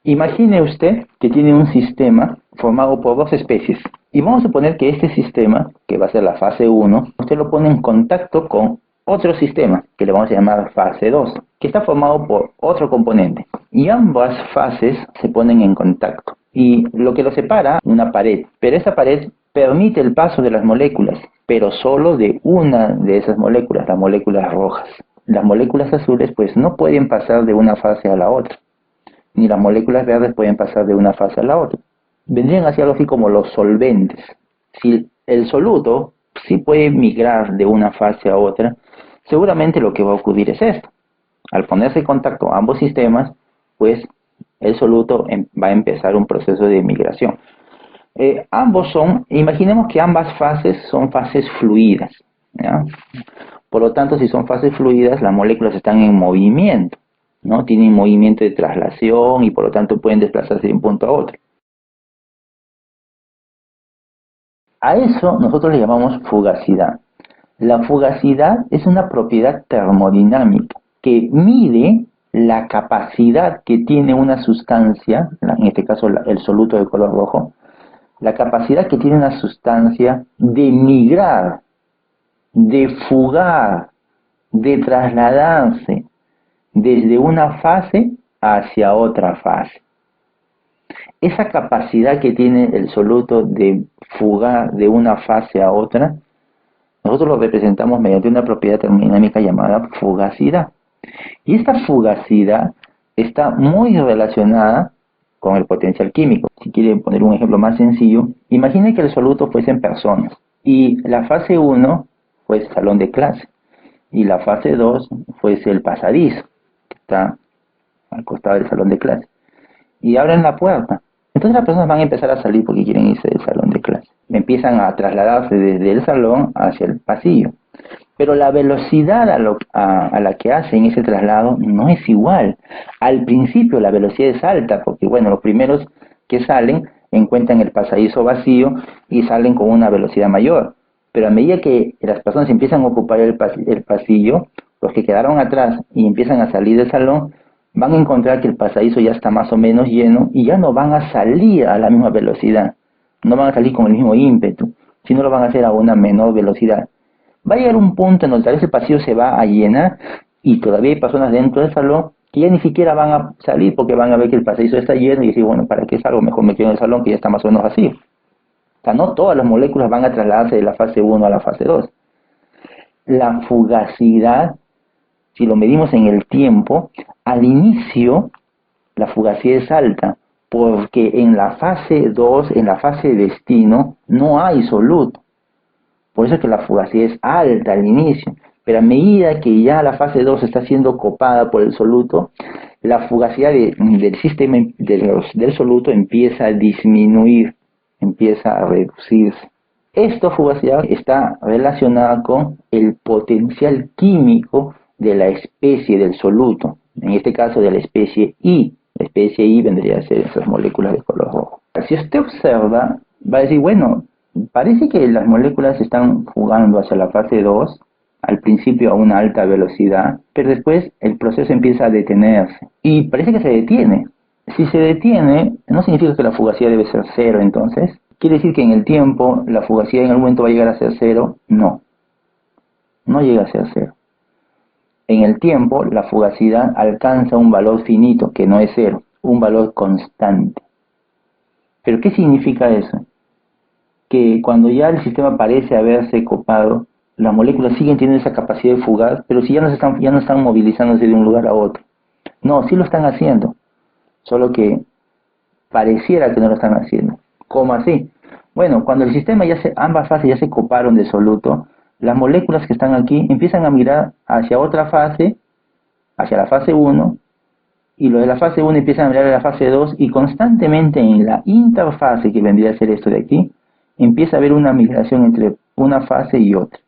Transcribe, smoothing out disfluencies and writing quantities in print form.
Imagine usted que tiene un sistema formado por dos especies. Y vamos a suponer que este sistema, que va a ser la fase uno, usted lo pone en contacto con otro sistema, que le vamos a llamar fase 2, que está formado por otro componente. Y ambas fases se ponen en contacto. Y lo que los separa, una pared. Pero esa pared permite el paso de las moléculas, pero solo de una de esas moléculas, las moléculas rojas. Las moléculas azules pues no pueden pasar de una fase a la otra, ni las moléculas verdes pueden pasar de una fase a la otra. Vendrían así algo así como los solventes. Si el soluto sí puede migrar de una fase a otra, seguramente lo que va a ocurrir es esto. Al ponerse en contacto ambos sistemas, pues el soluto va a empezar un proceso de migración. Imaginemos que ambas fases son fases fluidas, ¿ya? Por lo tanto, si son fases fluidas, las moléculas están en movimiento, ¿no? Tienen movimiento de traslación y por lo tanto pueden desplazarse de un punto a otro. A eso nosotros le llamamos fugacidad. La fugacidad es una propiedad termodinámica que mide la capacidad que tiene una sustancia, en este caso el soluto de color rojo, la capacidad que tiene una sustancia de migrar, de fugar, de trasladarse desde una fase hacia otra fase. Esa capacidad que tiene el soluto de fugar de una fase a otra, nosotros lo representamos mediante una propiedad termodinámica llamada fugacidad. Y esta fugacidad está muy relacionada con el potencial químico. Si quieren poner un ejemplo más sencillo, imagine que el soluto fuesen personas y la fase uno fuese el salón de clase y la fase 2 fuese el pasadizo, que está al costado del salón de clase. Y abren la puerta. Entonces las personas van a empezar a salir porque quieren irse del salón de clase. Empiezan a trasladarse desde el salón hacia el pasillo. Pero la velocidad a la que hacen ese traslado no es igual. Al principio la velocidad es alta porque, bueno, los primeros que salen encuentran el pasadizo vacío y salen con una velocidad mayor. Pero a medida que las personas empiezan a ocupar el pasillo, los que quedaron atrás y empiezan a salir del salón, van a encontrar que el pasadizo ya está más o menos lleno y ya no van a salir a la misma velocidad. No van a salir con el mismo ímpetu, sino lo van a hacer a una menor velocidad. Va a llegar un punto en donde tal vez el pasillo se va a llenar y todavía hay personas dentro del salón que ya ni siquiera van a salir porque van a ver que el pasadizo está lleno y decir, bueno, ¿para qué salgo? Mejor me quedo en el salón que ya está más o menos vacío. O sea, no todas las moléculas van a trasladarse de la fase uno a la fase 2. La fugacidad, si lo medimos en el tiempo, al inicio la fugacidad es alta, porque en la fase 2, en la fase de destino, no hay soluto. Por eso es que la fugacidad es alta al inicio, pero a medida que ya la fase 2 está siendo copada por el soluto, la fugacidad del sistema del soluto empieza a disminuir, empieza a reducirse. Esta fugacidad está relacionada con el potencial químico de la especie del soluto, en este caso de la especie I. La especie I vendría a ser esas moléculas de color rojo. Si usted observa, va a decir, bueno, parece que las moléculas están jugando hacia la fase 2, al principio a una alta velocidad, pero después el proceso empieza a detenerse. Y parece que se detiene. Si se detiene, no significa que la fugacidad debe ser cero entonces. ¿Quiere decir que en el tiempo la fugacidad en algún momento va a llegar a ser cero? No, no llega a ser cero. En el tiempo la fugacidad alcanza un valor finito, que no es cero, un valor constante. ¿Pero qué significa eso? Que cuando ya el sistema parece haberse copado, las moléculas siguen teniendo esa capacidad de fugar, pero si ya no están movilizándose de un lugar a otro. No, sí lo están haciendo, solo que pareciera que no lo están haciendo. ¿Cómo así? Bueno, cuando el sistema ambas fases ya se coparon de soluto, las moléculas que están aquí empiezan a mirar hacia otra fase, hacia la fase 1, y los de la fase 1 empiezan a mirar a la fase 2, y constantemente en la interfase, que vendría a ser esto de aquí, empieza a haber una migración entre una fase y otra.